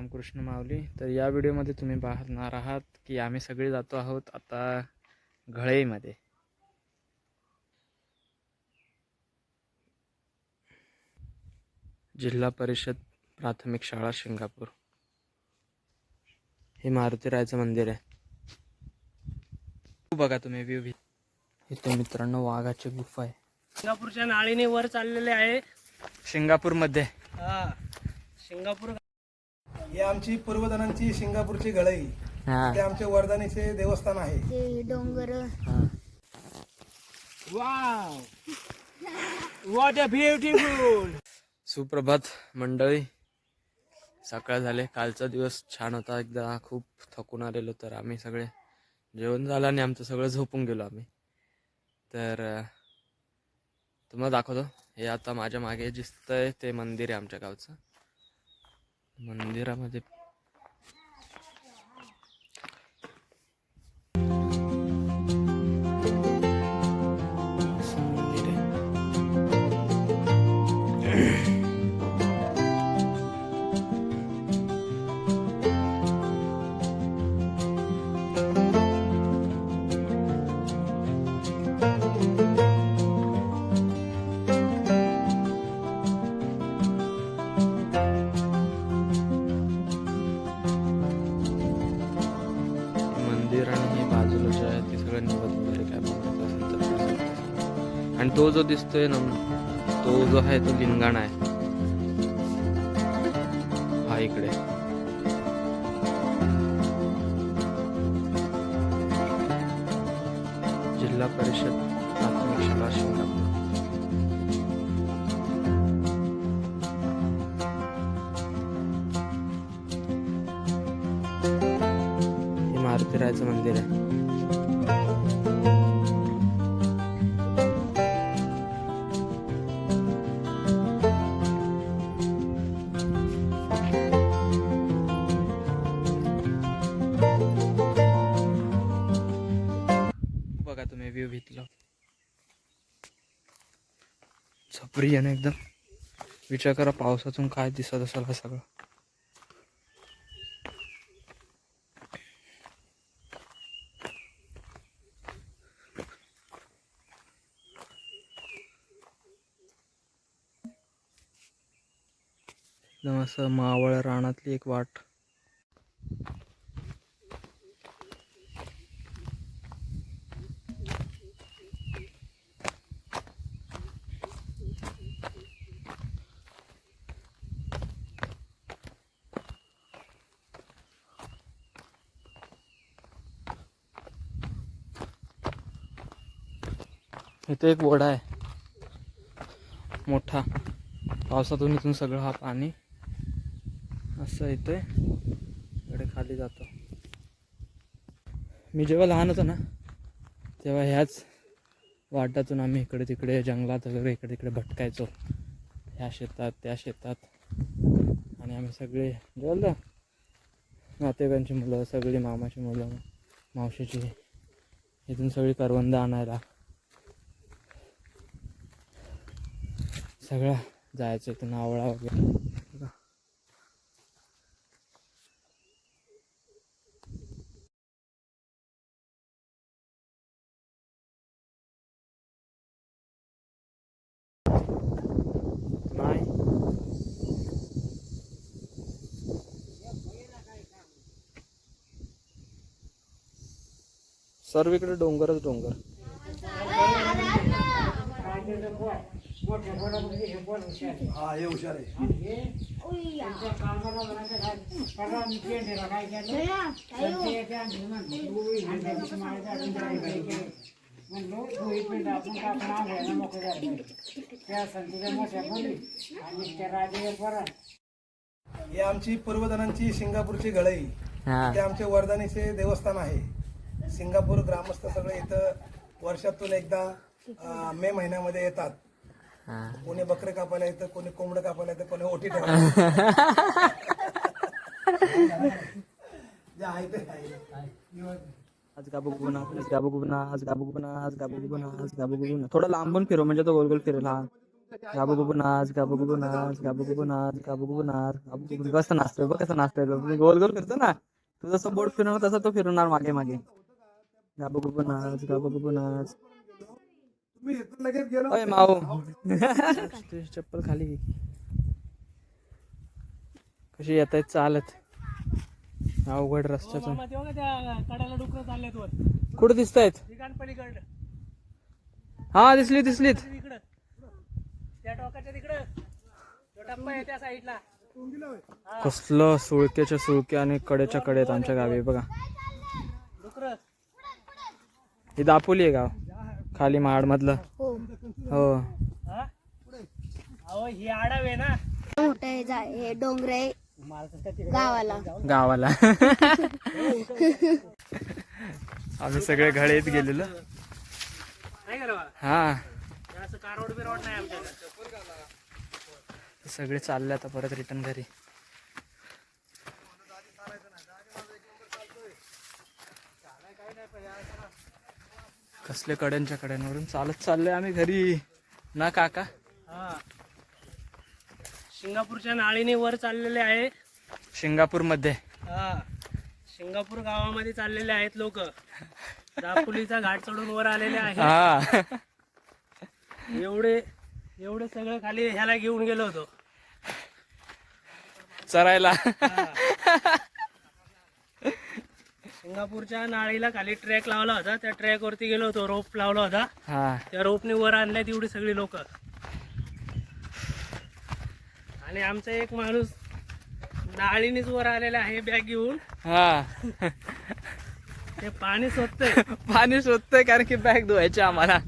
रामकृष्ण माऊली. तर या व्हिडिओमध्ये तुम्ही पाहणार आहात की आम्ही सगळे जातो आहोत आता घळईमध्ये. जिल्हा परिषद प्राथमिक शाळा शिंगापूर. हे मारुतीरायाचं मंदिर आहे. बघा तुम्ही व्ह्यू. इथे मित्रांनो वाघाची गुफा आहे. सिंगापूरच्या नाळीने वर चाललेले आहे. सिंगापूरमध्ये सिंगापूर ही आमची पूर्वजणांची सिंगापूरची घळई. ते आमचे वरदानीचे देवस्थान आहे. ते डोंगर. Wow, what a beautiful. सुप्रभात मंडळी. सकाळ झाले. कालचा दिवस छान होता. एकदा खूप थकून आलेलो, तर आम्ही सगळे जेवण झालं आणि आमचं सगळं झोपून गेलो आम्ही. तर तुम्हाला दाखवतो. हे आता माझ्या मागे दिसतंय ते मंदिर आहे आमच्या गावचं. मंदिरामध्ये मंदिर आहे. मंदिर आणि हे बाजूला जे आहे ते सगळं निवत वगैरे काय बघायचं असेल तर करू शकता. आणि तो जो दिसतोय ना, तो जो आहे तो लिंगाणा आहे. हा इकडे जिल्हा परिषद प्राथमिक शाळा शिंगापूर. हे मारुतीरायाचं मंदिर आहे. बघा तुम्ही व्ह्यू घेतला. छपरी आहे ना एकदम. विचार करा पावसातून काय दिसत असेल हा सगळं. एकदम असं मावळ रानातली एक वाट. इथे एक ओढा आहे मोठा. पावसातून इथून सगळं हा पाणी असं येतोय, इकडे खाली जातो. मी जेव्हा लहान होतो ना, तेव्हा ह्याच वाटातून आम्ही इकडे तिकडे जंगलात वगैरे इकडे तिकडे भटकायचो. ह्या शेतात त्या शेतात. आणि आम्ही सगळे जेवलं नातेवाईकांची मुलं, सगळी मामाची मुलं, मावशीची, इथून सगळी करवंद आणायला सगळं जायचं. इथून आवळा वगैरे. नाही सर्व इकडे डोंगरच डोंगर. हा हे हुशार आहे. ही आमची पूर्वजणांची सिंगापूरची घळई. ते आमचे वरदानीचे देवस्थान आहे. सिंगापूर ग्रामस्थ सगळे इथं वर्षातून एकदा मे महिन्यामध्ये येतात. कोणी बकरे कापायला येतं, कोणी कोंबडं कापायला येतं, कोणी ओटी ठेवायला. आज गाबुगुना, आज गाबुगुना, आज गाबुगुना, आज गाबुगुना, आज गाबुगुना. थोडं लांबून फिरव म्हणजे तो गोल गोल फिरेल. हा गाबू गुबू नाच, गाबू गुबू नाच, गाबू गुबू नाच, गाबू गुबू नाच, गाबू गुबू कसं नाचतोय बघ, कसं नाचतोय गोल गोल करतो ना तू, जसं बोट फिरवणार तसं तो फिरवणार मागे मागे. गाबू गुबू नाच, गाबू गुबू नाच. तुम्ही इथून लगेच गेलो ओय माऊ तुझी चप्पल खाली घे. कशी येत आहेत चालत अवघड रस्त्यातून. मामा तेव्हा का त्या कड्याला डुकरं चाललेत वर कुठे दिसत आहेत? ठिकाण पलीकडं हा दिसलीत दिसलीत. तिकडं त्या टोकाच्या तिकडं तो टप्पा आहे त्या साईडला. कसलं सुळक्याच्या सुळक्या आणि कडेच्या कडेत आमच्या गावी बघा. डुकरं हे दापोली आहे गाव, खाली महाड मधलं. हो हा अहो ही आडाव आहे ना. मोठं हे डोंगर आहे गावाला. गावाला आम्ही सगळे घळीत गेलेलो. नाही का रे बा? हा असं कारवड बिरवड नाही आमच्याकडे. सगळे चालले आता परत रिटर्न घरी. कसले कड्यांच्या कड्यांवरून चालत चाललोय आम्ही घरी ना काका. हा सिंगापूरच्या नाळीने वर चाललेले आहे. सिंगापूर मध्ये. हा सिंगापूर गावामध्ये चाललेले आहेत लोक. दापोलीचा घाट चढून वर आलेले आहेत. हा एवढे एवढे सगळं खाली ह्याला घेऊन गेलो होतो चरायला. सिंगापूरच्या नाळीला खाली ट्रॅक लावला होता. त्या ट्रॅक वरती गेलो होतो. रोप लावला होता. हा त्या रोपने वर आणल्यात एवढी सगळी लोक. आणि आमचा एक माणूस नाळीनेच वर आलेला आहे बॅग घेऊन. हा ते पाणी शोधतंय. पाणी शोधतोय कारण की बॅग धुवायचे आम्हाला,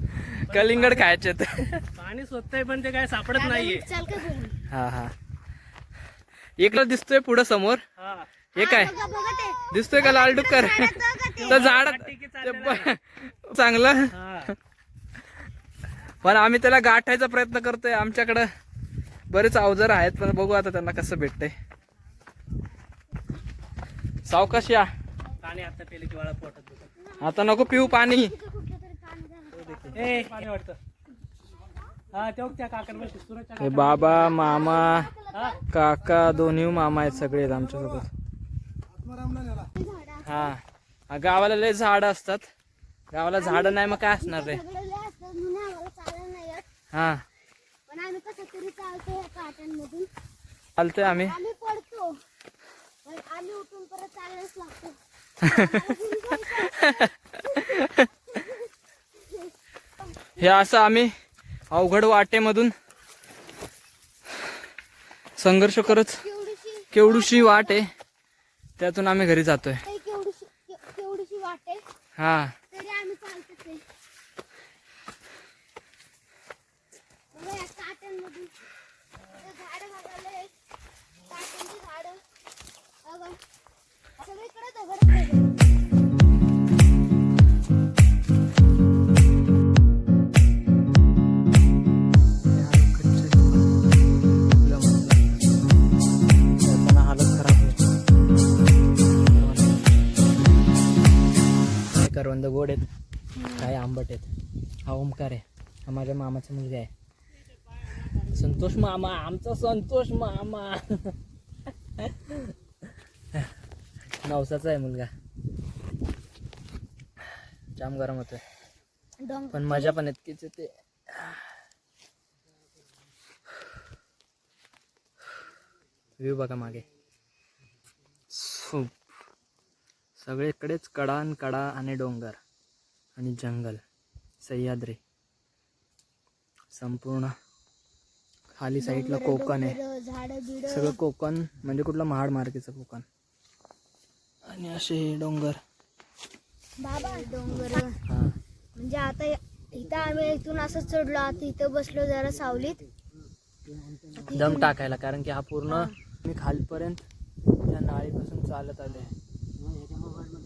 कलिंगड खायचे. पाणी शोधतंय पण ते काय सापडत नाहीये. चाल का बोलू? हा हा एकला दिसतोय पुढं समोर. हा हे काय बघा बघा ते दिसतोय का लाल डुक्कर? तर झाडात टिकी ते चाललेलं आहे. चांगलं. हा पण आम्ही त्याला गाठायचा प्रयत्न करतोय. आमच्याकडं बरेच अवजार आहेत पण बघू आता त्यांना कसं भेटतंय. सावकाश या. पाणी आता पेले की वाळा पोटात दुखत. आता नको पिऊ पाणी. कुठलं तरी कान झालं. ए पाणी वाटतं. हा तेव्हा त्या काकांपाशी सुरतच्या हे बाबा मामा हा काका दोन्ही मामा आहेत सगळे आमच्यासोबत. आत्मारामला नेला. हा गावाला लय झाड असतात. गावाला झाड नाही मग काय असणार रे. सगळे लय असतात म्हणून आम्हाला चालायला नाही येत. हा पण आम्ही कसं तरी चालतो या काट्यांमधून. चालतंय आम्ही. आम्ही पडतो पण आम्ही उठून परत चालायलाच लागतो. हे असं आम्ही अवघड वाटेमधून संघर्ष करत, केवढीशी केवढूशी वाट आहे त्यातून आम्ही घरी जातोय. केवढीशी वाटे हा तरी आम्ही चालतो ते. बघा या काट्यांमधून झाड बघायला. काट्यांची झाड बघा सगळीकडे दगड आहे. जाताना हालत खराब आहे. काय करवंद गोड आहेत, काय आंबट आहेत. हा ओमकार आहे, हा माझ्या मामाचा मुलगा आहे. संतोष मामा, आमचा संतोष मामा. नवसाचा आहे मुलगा. जाम गरम होतोय डोंगर पण मजा पण इतकीच येते. व्ह्यू बघा मागे. सगळीकडेच कडान कडा आणि डोंगर आणि जंगल, सह्याद्री संपूर्ण. खाली साईडला कोकण आहे. झाड बिड सगळं कोकण म्हणजे कुठलं महाड मार्केटचं कोकण. आणि असे डोंगर. बाबा डोंगर हा म्हणजे आता इथं आम्ही इथून असं चढलो. आता इथं बसलो जरा सावलीत दम टाकायला, कारण की हा पूर्ण मी खालपर्यंत त्या नाळीपासून चालत आले.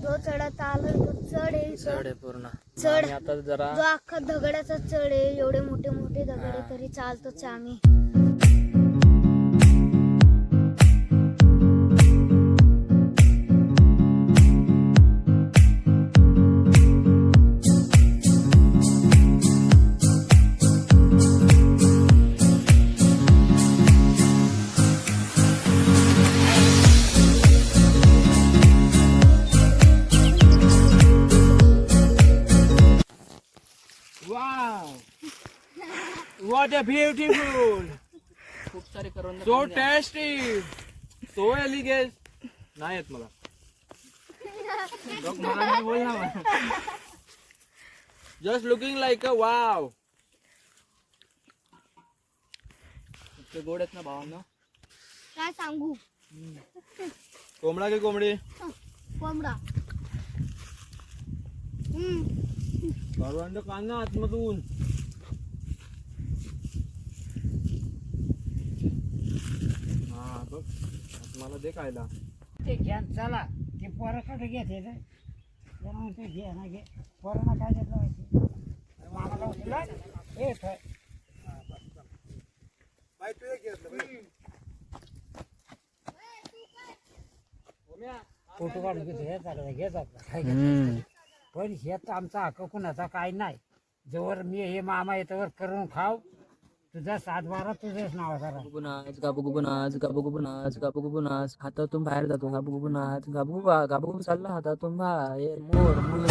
तो चढत आला तो चढ आहे चढ आहे पूर्ण. चढ. आणि आता जरा जो अख्खा दगडाचा चढ आहे. एवढे मोठे मोठे दगड आहे तरी चालतोच आम्ही. what a beautiful, खूप सारे करून so tasty, so elegant. नाही येत मला. बघ, मला नाही बोल ना मला. Just looking like a wow. इतके गोड आहेत ना भावांना. काय सांगू कोंबडा की कोंबडी? कोंबडा परवांचं कान ना आतमधून. हा बघ, मला दे खायला. ते घ्या चला ते पोराकडे घेते रे म्हणून ते घे ना घे पोरांना काय देत लावायचे मामाला उचला ए बाई तू एक घेतलं बाई. फोटो काढून घेतो हे चालू घेत आपला काय घेत पण हे तर आमचा हक्क कुणाचा काय नाही जवळ मी हे मामा येतवर करून खाव तुझा 7-12 तुझ्याच नावाचा राहील. गुबुनाच गाबुगुबुनाच गाबुगुबुनाच गाबुगुबुनाच हातातून बाहेर जातो गाबुगुबुनाच गाबुगुबा गाबुगुब चालला हातातून बाहेर मोर मोर